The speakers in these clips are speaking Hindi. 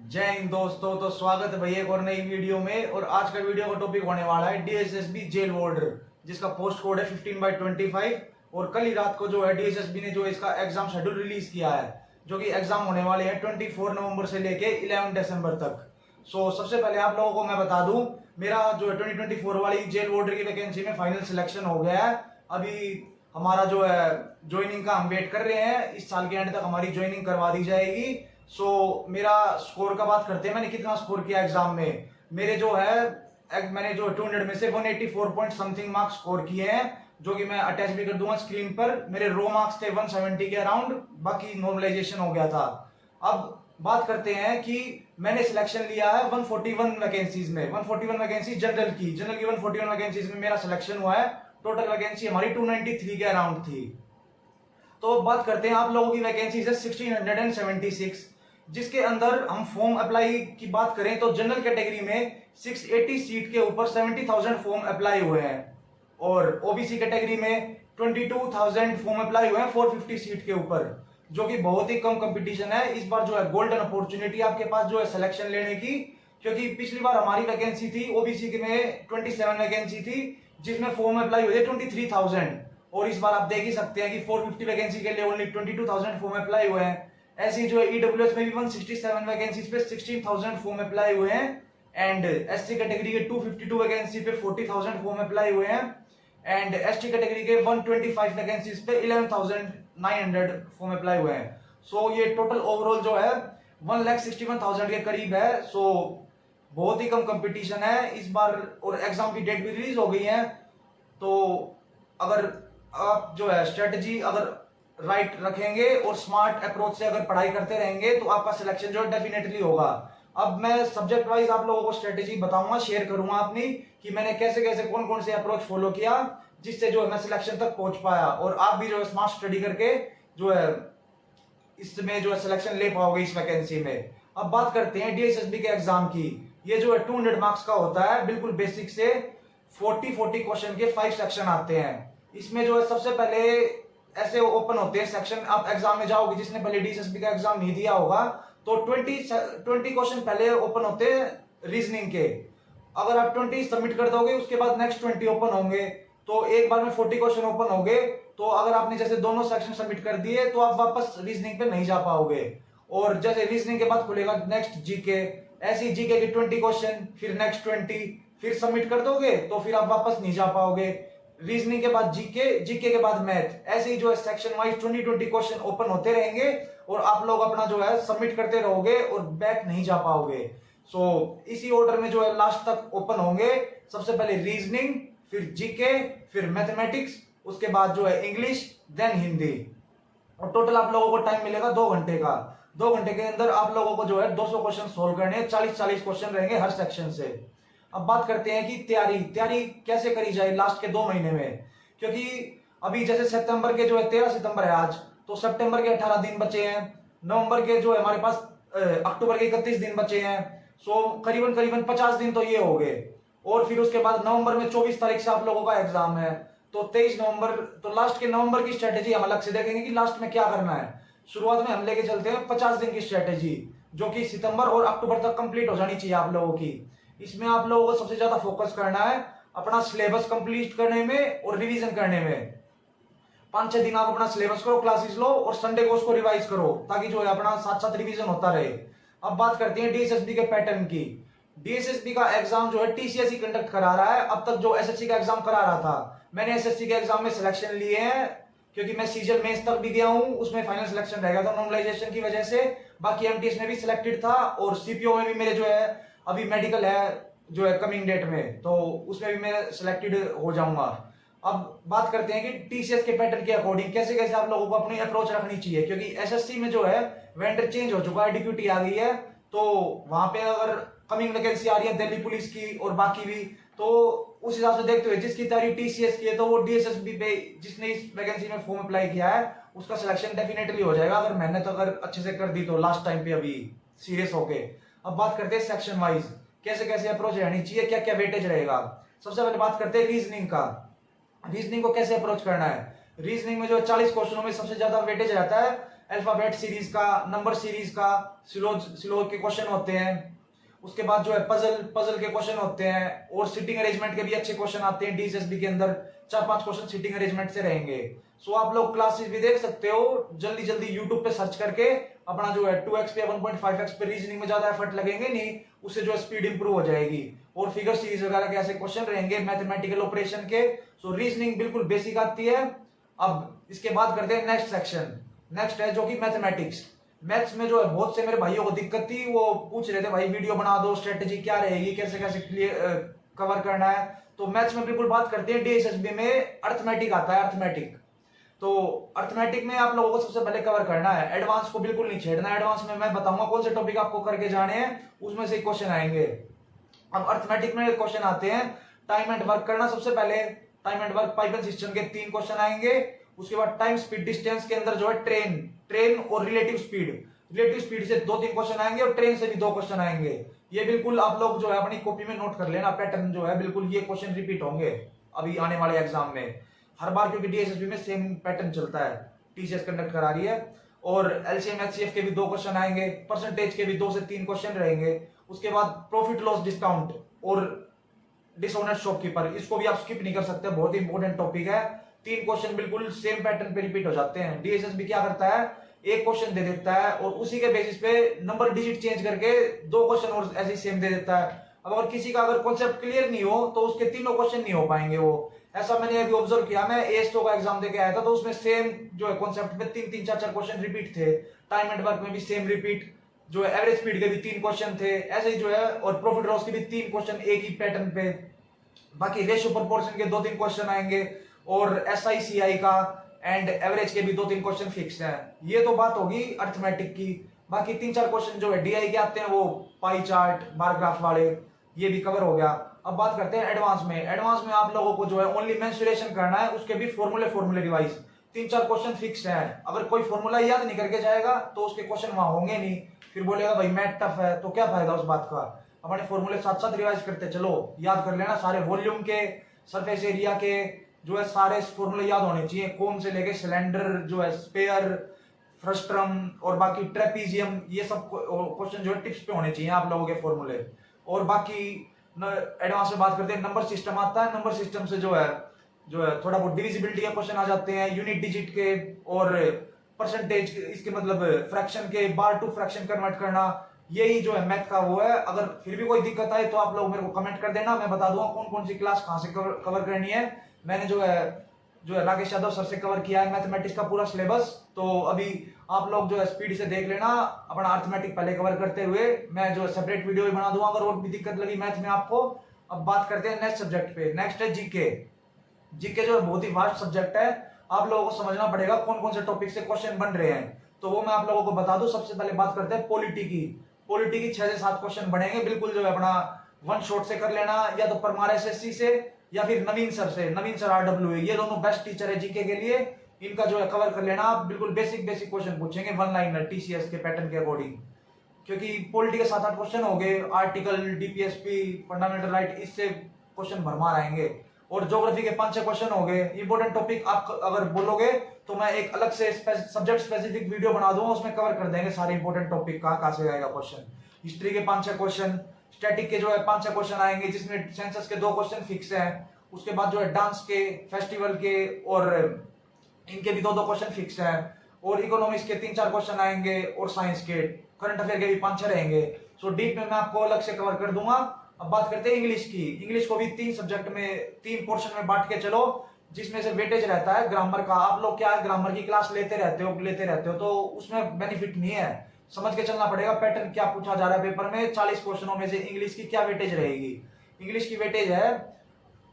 जय हिंद दोस्तों। तो स्वागत है भैया एक और नई वीडियो में। और आज का वीडियो का टॉपिक होने वाला है डीएसएसबी जेल वार्डर, जिसका पोस्ट कोड है 15/25। और कल ही रात को जो है डीएसएसबी ने जो इसका एग्जाम शेड्यूल रिलीज किया है, जो कि एग्जाम होने वाले हैं 24 नवंबर से लेके 11 दिसंबर तक। सबसे पहले आप लोगों को मैं बता दूं, मेरा जो है 2024 वाली जेल वार्डर की वैकेंसी में फाइनल सिलेक्शन हो गया है। अभी हमारा जो है ज्वाइनिंग का हम वेट कर रहे हैं, इस साल के एंड तक हमारी ज्वाइनिंग करवा दी जाएगी। मेरा स्कोर का बात करते हैं, मैंने कितना स्कोर किया एग्जाम में। मेरे जो है मैंने जो 200 में से 184 पॉइंट समथिंग मार्क्स स्कोर किए हैं, जो कि मैं अटैच भी कर दूंगा स्क्रीन पर। मेरे रो मार्क्स थे 170 के अराउंड, बाकी नॉर्मलाइजेशन हो गया था। अब बात करते हैं कि मैंने सिलेक्शन लिया है 141 वैकेंसीज में। 141 वैकेंसी जनरल की 141 वैकेंसीज में मेरा सिलेक्शन हुआ है। टोटल वैकेंसी हमारी 293 के अराउंड थी। तो बात करते हैं आप लोगों की वैकेंसीज है 1676, जिसके अंदर हम फॉर्म अप्लाई की बात करें तो जनरल कैटेगरी में 680 सीट के ऊपर 70,000 फॉर्म अप्लाई हुए हैं। और ओबीसी कैटेगरी में 22,000 फॉर्म अप्लाई हुए हैं 450 सीट के ऊपर, जो कि बहुत ही कम कंपटीशन है। इस बार जो है गोल्डन अपॉर्चुनिटी आपके पास जो है सिलेक्शन लेने की, क्योंकि पिछली बार हमारी वैकेंसी थी ओबीसी के में 27 वैकेंसी थी, जिसमें फॉर्म अप्लाई हुए 23,000। और इस बार आप देख ही सकते हैं कि 450 वैकेंसी के लिए ओनली 22,000 फॉर्म अप्लाई हुए हैं। ऐसी जो है ईडब्ल्यूएस में भी 167 वैकेंसीज पे 16,000 फॉर्म अप्लाई हुए हैं। एंड एससी कैटेगरी के 252 वैकेंसी पे 40,000 फॉर्म अप्लाई हुए हैं। एंड एसटी कैटेगरी के 125 वैकेंसीज पे 11,900 फॉर्म अप्लाई हुए हैं। ये टोटल ओवरऑल जो है 1,61,000 के करीब है। बहुत ही कम कंपटीशन है इस बार। और एग्जाम की डेट भी रिलीज हो गई है। तो अगर आप जो है स्ट्रेटजी अगर राइट रखेंगे और स्मार्ट अप्रोच से अगर पढ़ाई करते रहेंगे तो आपका सिलेक्शन जो है डेफिनेटली होगा। अब मैं सब्जेक्ट वाइज आप लोगों को स्ट्रेटजी बताऊंगा, शेयर करूंगा अपनी, कि मैंने कैसे कैसे कौन कौन से अप्रोच फॉलो किया, जिससे जो है मैं सिलेक्शन तक पहुंच पाया। और आप भी जो है स्मार्ट स्टडी करके जो है इसमें जो है सिलेक्शन ले पाओगे इस वैकेंसी में। अब बात करते हैं डीएसएसबी के एग्जाम की। ये जो है 200 मार्क्स का होता है, बिल्कुल बेसिक से 40 क्वेश्चन के 5 सेक्शन आते हैं। इसमें जो है सबसे पहले ऐसे ओपन होते हैं सेक्शन। आप एग्जाम में जाओगे, जिसने पहले डीएसएसबी का एग्जाम नहीं दिया होगा, तो 20 क्वेश्चन पहले ओपन होते हैं रीजनिंग के। अगर आप 20 सबमिट कर दोगे, उसके बाद नेक्स्ट 20 ओपन होंगे, तो एक बार में 40 क्वेश्चन ओपन होंगे। तो अगर आपने जैसे दोनों सेक्शन सबमिट कर दिए तो आप वापस रीजनिंग पे नहीं जा पाओगे। और जैसे रीजनिंग के बाद खुलेगा नेक्स्ट जीके, ऐसी जीके के 20 क्वेश्चन, फिर नेक्स्ट 20, फिर सबमिट कर दोगे तो फिर आप वापस नहीं जा पाओगे। रीजनिंग के बाद जीके, जीके के बाद मैथ, ऐसे ही जो है सेक्शन वाइज 20 क्वेश्चन ओपन होते रहेंगे और आप लोग अपना जो है सबमिट करते रहोगे और बैक नहीं जा पाओगे। इसी ऑर्डर में जो है लास्ट तक ओपन होंगे। सबसे पहले रीजनिंग, फिर जीके, फिर मैथमेटिक्स, उसके बाद जो है इंग्लिश, देन हिंदी। और टोटल आप लोगों को टाइम मिलेगा 2 घंटे का। 2 घंटे के अंदर आप लोगों को जो है 200 क्वेश्चन सोल्व करने हैं। 40 क्वेश्चन रहेंगे हर सेक्शन से। अब बात करते हैं कि तैयारी कैसे करी जाए लास्ट के 2 महीने में, क्योंकि अभी जैसे सितंबर के जो है 13 सितंबर है आज, तो सितंबर के 18 दिन बचे हैं। नवंबर के जो है हमारे पास अक्टूबर के 31 दिन बचे हैं। करीबन करीबन 50 दिन तो ये हो गए। और फिर उसके बाद नवंबर में 24 तारीख से आप लोगों का एग्जाम है, तो 23 नवंबर, तो लास्ट के नवंबर की स्ट्रेटेजी हम अलग से देखेंगे कि लास्ट में क्या करना है। शुरुआत में हम लेके चलते हैं 50 दिन की स्ट्रेटेजी, जो कि सितंबर और अक्टूबर तक कंप्लीट हो जानी चाहिए आप लोगों की। इसमें आप लोगों को सबसे ज्यादा फोकस करना है अपना सिलेबस कंप्लीट करने में और रिवीजन करने में। 5-6 दिन आप अपना सिलेबस करो, क्लासेस लो, और संडे को उसको रिवाइज करो, ताकि जो है अपना साथ साथ रिवीजन होता रहे। अब बात करते हैं डीएसएसबी के पैटर्न की। डीएसएसबी का एग्जाम जो है टीसीएस ही कंडक्ट करा रहा है। अब तक जो एसएससी का एग्जाम करा रहा था, मैंने एसएससी के एग्जाम में सिलेक्शन लिए हैं, क्योंकि मैं सीजन मेंस तक भी गया हूं, उसमें फाइनल सिलेक्शन रहेगा था नॉर्मलाइजेशन की वजह से। बाकी एमटीएस में भी सिलेक्टेड था, और सीपीओ में भी मेरे जो है अभी मेडिकल है जो है कमिंग डेट में, तो उसमें भी मैं सिलेक्टेड हो जाऊंगा। अब बात करते हैं कि टीसीएस के पैटर्न के अकॉर्डिंग कैसे कैसे आप लोगों को अपनी अप्रोच रखनी चाहिए, क्योंकि एसएससी में जो है वेंडर चेंज हो चुका है, डीक्यूटी आ गई है। तो वहां पे अगर कमिंग वैकेंसी आ रही है दिल्ली पुलिस की और बाकी भी, तो उस हिसाब से देखते हुए जिसकी तैयारी टीसीएस की है, तो वो डीएसएसबी पे जिसने इस वैकेंसी में फॉर्म अप्लाई किया है, उसका सिलेक्शन डेफिनेटली हो जाएगा, अगर मेहनत अगर अच्छे से कर दी तो लास्ट टाइम पे अभी सीरियस होके। अब बात करते हैं सेक्शन वाइज कैसे कैसे अप्रोच रहनी चाहिए, क्या क्या वेटेज रहेगा। सबसे पहले बात करते हैं रीजनिंग का। रीजनिंग को कैसे अप्रोच करना है। रीजनिंग में जो 40 क्वेश्चनों में सबसे ज्यादा वेटेज रहता है अल्फाबेट सीरीज का, नंबर सीरीज का, सिलोग के क्वेश्चन होते हैं। उसके बाद जो है पजल के क्वेश्चन होते हैं और सिटिंग अरेंजमेंट के भी अच्छे क्वेश्चन आते हैं डीएसएसबी के अंदर। 4-5 क्वेश्चन सिटिंग अरेंजमेंट से रहेंगे। सो आप लोग क्लासेस भी देख सकते हो, जल्दी जल्दी यूट्यूब पे सर्च करके अपना जो है 2x पे 1.5x पे रीजनिंग में ज्यादा एफर्ट लगेंगे नहीं, उससे जो है स्पीड इंप्रूव हो जाएगी। और फिगर सीरीज वगैरह के ऐसे क्वेश्चन रहेंगे मैथमेटिकल ऑपरेशन के। सो रीजनिंग बिल्कुल बेसिक आती है। अब इसके बाद करते हैं नेक्स्ट सेक्शन। नेक्स्ट है जो कि मैथमेटिक्स। मैथ्स में जो है बहुत से मेरे भाइयों को दिक्कत थी, वो पूछ रहे थे भाई वीडियो बना दो, स्ट्रेटेजी क्या रहेगी, कैसे कैसे क्लियर कवर करना है। तो मैथ्स में बिल्कुल बात करते हैं। डीएसएसबी में अर्थमेटिक आता है, अर्थमेटिक। तो अर्थमेटिक में आप लोगों को सबसे पहले कवर करना है, एडवांस को बिल्कुल नहीं छेड़ना है। एडवांस में मैं बताऊंगा कौन से टॉपिक आपको करके जाने हैं, उसमें से क्वेश्चन आएंगे। अब अर्थमेटिक में क्वेश्चन आते हैं टाइम एंड वर्क करना। सबसे पहले time and work pipeline system के 3 क्वेश्चन आएंगे। उसके बाद टाइम स्पीड डिस्टेंस के अंदर जो है ट्रेन और रिलेटिव स्पीड से 2-3 क्वेश्चन आएंगे और ट्रेन से भी 2 क्वेश्चन आएंगे। ये बिल्कुल आप लोग जो है अपनी कॉपी में नोट कर लेना, पैटर्न जो है बिल्कुल ये क्वेश्चन रिपीट होंगे अभी आने वाले एग्जाम में हर बार, क्योंकि डीएसएसबी में सेम पैटर्न चलता है, टीसीएस कंडक्ट करा रही है। और एलसीएम एचसीएफ के भी 2 क्वेश्चन आएंगे, परसेंटेज के भी 2 से 3 क्वेश्चन रहेंगे। उसके बाद प्रॉफिट लॉस डिस्काउंट और डिसऑनेस्ट शॉपकीपर, इसको भी आप स्किप नहीं कर सकते, बहुत ही इंपॉर्टेंट टॉपिक है। 3 क्वेश्चन बिल्कुल सेम पैटर्न पे रिपीट हो जाते हैं। डीएसएसबी क्या करता है, एक क्वेश्चन दे देता है और उसी के बेसिस पे नंबर डिजिट चेंज करके 2 क्वेश्चन और ऐसे ही सेम दे देता है। अब अगर किसी का अगर कॉन्सेप्ट क्लियर नहीं हो तो उसके 3 क्वेश्चन नहीं हो पाएंगे। वो ऐसा मैंने अभी ऑब्जर्व किया, मैं एएसटो का एग्जाम देके आया था तो उसमें सेम जो है कॉन्सेप्ट में 3-3, 4-4 क्वेश्चन रिपीट थे। टाइम एंड वर्क में भी सेम रिपीट, जो है एवरेज स्पीड के भी 3 क्वेश्चन थे ऐसे ही जो है, और प्रॉफिट लॉस के भी 3 क्वेश्चन एक ही पैटर्न पे। बाकी रेशियो प्रोपोर्शन के 2-3 क्वेश्चन आएंगे और एसआईसीआई का एंड एवरेज के भी 2-3 क्वेश्चन फिक्स हैं। ये तो बात होगी अर्थमेटिक की। बाकी 3-4 क्वेश्चन जो है डीआई के आते हैं, वो पाई चार्ट, बार ग्राफ वाले, ये भी कवर हो गया। अब बात करते हैं एडवांस में। एडवांस में आप लोगों को जो है ओनली मेंसुरेशन करना है, उसके भी फॉर्मूले रिवाइज 3-4 क्वेश्चन फिक्स हैं। अगर कोई फॉर्मूला याद नहीं करके जाएगा तो उसके क्वेश्चन वहां होंगे नहीं, फिर बोलेगा भाई मैथ टफ है, तो क्या फायदा उस बात का। अपने फॉर्मूले साथ साथ रिवाइज करते चलो, याद कर लेना सारे वॉल्यूम के, सरफेस एरिया के जो है सारे फॉर्मूले याद होने चाहिए। कौन से लेके सिलेंडर, जो है स्पेयर, फ्रस्ट्रम और बाकी ट्रेपीजियम, ये सब क्वेश्चन जो है टिप्स पे होने चाहिए आप लोगों के फॉर्मूले। और बाकी एडवांस में बात करते हैं, नंबर सिस्टम आता है। नंबर सिस्टम से जो है थोड़ा बहुत डिविजिबिलिटी के क्वेश्चन आ जाते हैं, यूनिट डिजिट के और परसेंटेज, इसके मतलब फ्रैक्शन के, बार टू फ्रैक्शन कन्वर्ट करना, यही जो है मैथ का वो है। अगर फिर भी कोई दिक्कत आए तो आप लोग मेरे को कमेंट कर देना, मैं बता दूंगा कौन कौन सी क्लास कहां से कवर करनी है। मैंने जो है राकेश यादव सर से कवर किया है मैथमेटिक्स का पूरा सिलेबस। तो अभी आप लोग जो है स्पीड से देख लेना, अपना अर्थमेटिक पहले कवर करते हुए मैं जो है सेपरेट वीडियो भी बना दूंगा अगर और भी दिक्कत लगी मैथ में आपको। अब बात करते हैं नेक्स्ट सब्जेक्ट पे। नेक्स्ट है जीके। जीके जो है बहुत ही वास्ट सब्जेक्ट है, आप लोगों को समझना पड़ेगा कौन कौन से टॉपिक से क्वेश्चन बन रहे हैं। तो वो मैं आप लोगों को बता दूं। सबसे पहले बात करते हैं पॉलिटी की 6 से 7 क्वेश्चन बनेंगे, बिल्कुल जो है अपना वन शॉट से कर लेना, या तो परमार एसएससी से या फिर नवीन सर आरडब्ल्यू, ये दोनों बेस्ट टीचर है जीके के लिए। इनका जो है कवर कर लेना, बिल्कुल बेसिक क्वेश्चन पूछेंगे 1 लाइनर टीसीएस के पैटर्न के अकॉर्डिंग। क्योंकि पॉलिटी के 7-8 क्वेश्चन हो गए, आर्टिकल, डीपीएसपी, फंडामेंटल राइट, इससे क्वेश्चन भरमार आएंगे। और ज्योग्राफी के 5-6 क्वेश्चन हो गए। इंपॉर्टेंट टॉपिक आप अगर बोलोगे तो मैं एक अलग से सब्जेक्ट स्पेसिफिक वीडियो बना दूंगा, उसमें कवर कर देंगे सारे इंपॉर्टेंट टॉपिक कहां से आएगा क्वेश्चन। हिस्ट्री के 5-6 क्वेश्चन, स्टैटिक के जो है 5-6 क्वेश्चन आएंगे, जिसमें सेंसस के 2 क्वेश्चन फिक्स हैं। उसके बाद जो है डांस के, फेस्टिवल के और इनके भी 2-2 क्वेश्चन फिक्स हैं। और इकोनॉमिक्स के 3-4 क्वेश्चन आएंगे और साइंस के, करंट अफेयर के भी 5-6 रहेंगे। सो डीप में मैं आपको अलग से कवर कर दूंगा। अब बात करते हैं इंग्लिश की। इंग्लिश को भी 3 सब्जेक्ट में, 3 पोर्शन में बांट के चलो, जिसमें से वेटेज रहता है ग्रामर का। आप लोग क्या ग्रामर की क्लास लेते रहते हो तो उसमें बेनिफिट नहीं है, समझ के चलना पड़ेगा पैटर्न क्या पूछा जा रहा है पेपर में। 40 क्वेश्चनों में से इंग्लिश की क्या वेटेज रहेगी। इंग्लिश की वेटेज है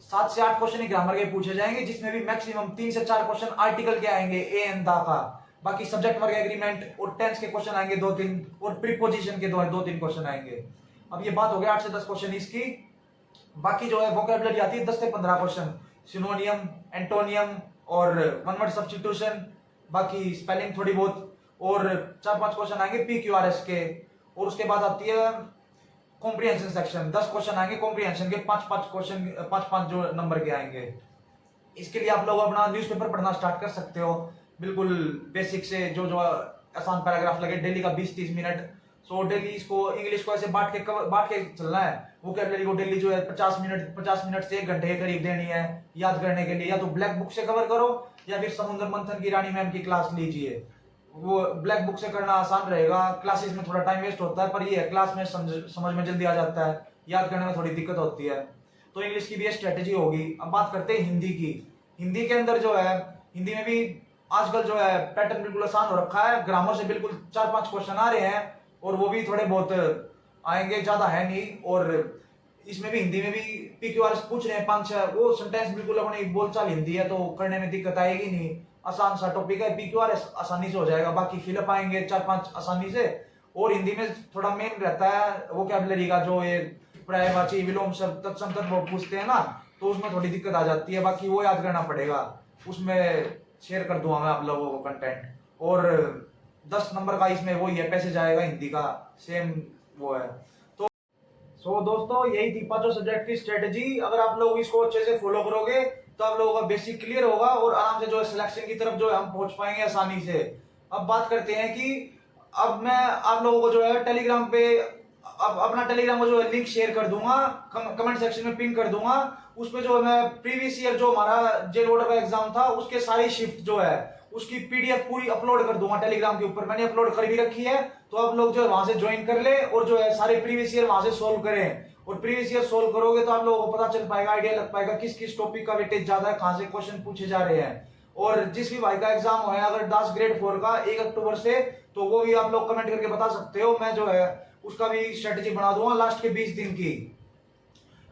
7 से 8 क्वेश्चन ही ग्रामर के पूछे जाएंगे, जिसमें भी मैक्सिमम 3 से 4 क्वेश्चन आर्टिकल के आएंगे, ए एंड दा का। बाकी सब्जेक्ट वर्ग एग्रीमेंट और टेंस के क्वेश्चन आएंगे 2-3, और प्रीपोजिशन के 2-3 क्वेश्चन आएंगे। अब ये बात हो गया 8 से 10 क्वेश्चन इसकी। बाकी जो है वोकैबुलरी आती है 10 से 15 क्वेश्चन, सिनोनियम, एंटोनियम और वन वर्ड सब्स्टिट्यूशन, बाकी स्पेलिंग थोड़ी बहुत, और 4-5 क्वेश्चन आएंगे पीक्यूआरएस के। और उसके बाद आती है कॉम्प्रिहेंशन सेक्शन, 10 क्वेश्चन आएंगे कॉम्प्रिहेंशन के, 5-5 क्वेश्चन, 5-5 जो नंबर के आएंगे। इसके लिए आप लोग अपना न्यूज़पेपर पढ़ना स्टार्ट कर सकते हो, बिल्कुल बेसिक से जो आसान पैराग्राफ लगे, डेली का 20-30 मिनट। सो डेली इसको इंग्लिश को ऐसे बांट के चलना है। वोकैबुलरी को डेली जो है 50 मिनट से 1 घंटे के करीब देनी है याद करने के लिए। या तो ब्लैक बुक से कवर करो या फिर समुद्र मंथन की रानी मैम की क्लास लीजिए। वो ब्लैक बुक से करना आसान रहेगा, क्लासेस में थोड़ा टाइम वेस्ट होता है, पर ये है क्लास में समझ में जल्दी आ जाता है, याद करने में थोड़ी दिक्कत होती है। तो इंग्लिश की भी ये स्ट्रेटेजी होगी। अब बात करते हैं हिंदी की। हिंदी के अंदर जो है, हिंदी में भी आजकल जो है पैटर्न बिल्कुल आसान हो रखा है। ग्रामर से बिल्कुल 4-5 क्वेश्चन आ रहे हैं और वो भी थोड़े बहुत आएंगे, ज्यादा है नहीं। और इसमें भी हिंदी में भी PQRS पूछ रहे हैं 5-6, वो सेंटेंस बिल्कुल अपनी बोलचाल हिंदी है तो करने में दिक्कत आएगी नहीं। आसान सा टॉपिक है, PQRS आसानी से हो जाएगा। बाकी फिलअप आएंगे 4-5 आसानी से। और हिंदी में थोड़ा मेन रहता है वोकैबुलरी का, जो ये पर्यायवाची, विलोम शब्द, तत्सम तत्व वो पूछते हैं ना, तो उसमें थोड़ी दिक्कत आ जाती है। बाकी वो याद करना पड़ेगा, उसमें शेयर कर दूंगा मैं आप लोगों को कंटेंट। और 10 नंबर का इसमें वही है, पैसे जाएगा हिंदी का, सेम वो है। तो दोस्तों यही थी 5 सब्जेक्ट की स्ट्रेटेजी। अगर आप लोग इसको अच्छे से फॉलो करोगे तो आप लोगों का बेसिक क्लियर होगा और आराम से जो है सिलेक्शन की तरफ जो है हम पहुंच पाएंगे आसानी से। अब बात करते हैं कि अब मैं आप लोगों को जो है टेलीग्राम पे अब अपना टेलीग्राम का जो है लिंक शेयर कर दूंगा, कमेंट सेक्शन में पिन कर दूंगा। उस पे जो है मैं प्रीवियस ईयर जो हमारा जेल वार्डर का एग्जाम था उसके सारी शिफ्ट जो है उसकी PDF पूरी अपलोड कर दूंगा टेलीग्राम के ऊपर। मैंने अपलोड कर भी रखी है, तो आप लोग जो है वहां से ज्वाइन कर ले और जो है सारे प्रीवियस ईयर वहां से सोल्व करें। और प्रीवियस ईयर सोल्व करोगे तो आप लोगों को पता चल पाएगा, आइडिया लग पाएगा किस किस टॉपिक का वेटेज ज्यादा है, कहां से क्वेश्चन पूछे जा रहे हैं। और जिस भी भाई का एग्जाम है अगर दास ग्रेड 4 का 1 अक्टूबर से, तो वो भी आप लोग कमेंट करके बता सकते हो। मैं जो है उसका भी स्ट्रेटेजी बना दूंगा लास्ट के 20 दिन की।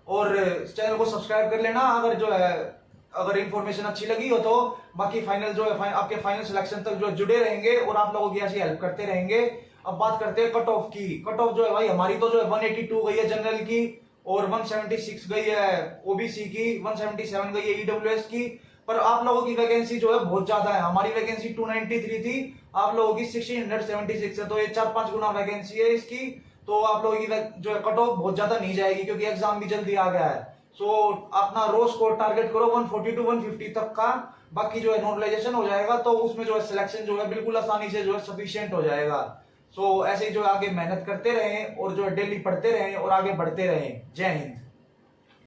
और चैनल को सब्सक्राइब कर लेना अगर जो है अगर इंफॉर्मेशन अच्छी लगी हो तो। बाकी फाइनल जो है आपके फाइनल सिलेक्शन तक जो जुड़े रहेंगे और आप लोगों की ऐसी हेल्प करते रहेंगे। अब बात करते हैं कट ऑफ की। कट ऑफ जो है भाई हमारी तो जो है 182 गई है जनरल की, और 176 गई है OBC की, 177 गई है EWS की। पर आप लोगों की वैकेंसी जो है बहुत ज्यादा है। हमारी वैकेंसी 293 थी, आप लोगों की 1676 है, तो ये 4-5 गुना वैकेंसी है इसकी। तो आप लोगों की जो है कट ऑफ बहुत ज्यादा नहीं जाएगी क्योंकि एग्जाम भी जल्दी आ गया है। सो अपना रो स्कोर टारगेट करो 140 to 150 तक का। बाकी जो है नॉर्मलाइजेशन हो जाएगा तो उसमें जो है सिलेक्शन जो है बिल्कुल आसानी से जो है सफिशिएंट हो जाएगा। सो ऐसे ही जो आगे मेहनत करते रहें और जो है डेली पढ़ते रहें और आगे बढ़ते रहें। जय हिंद।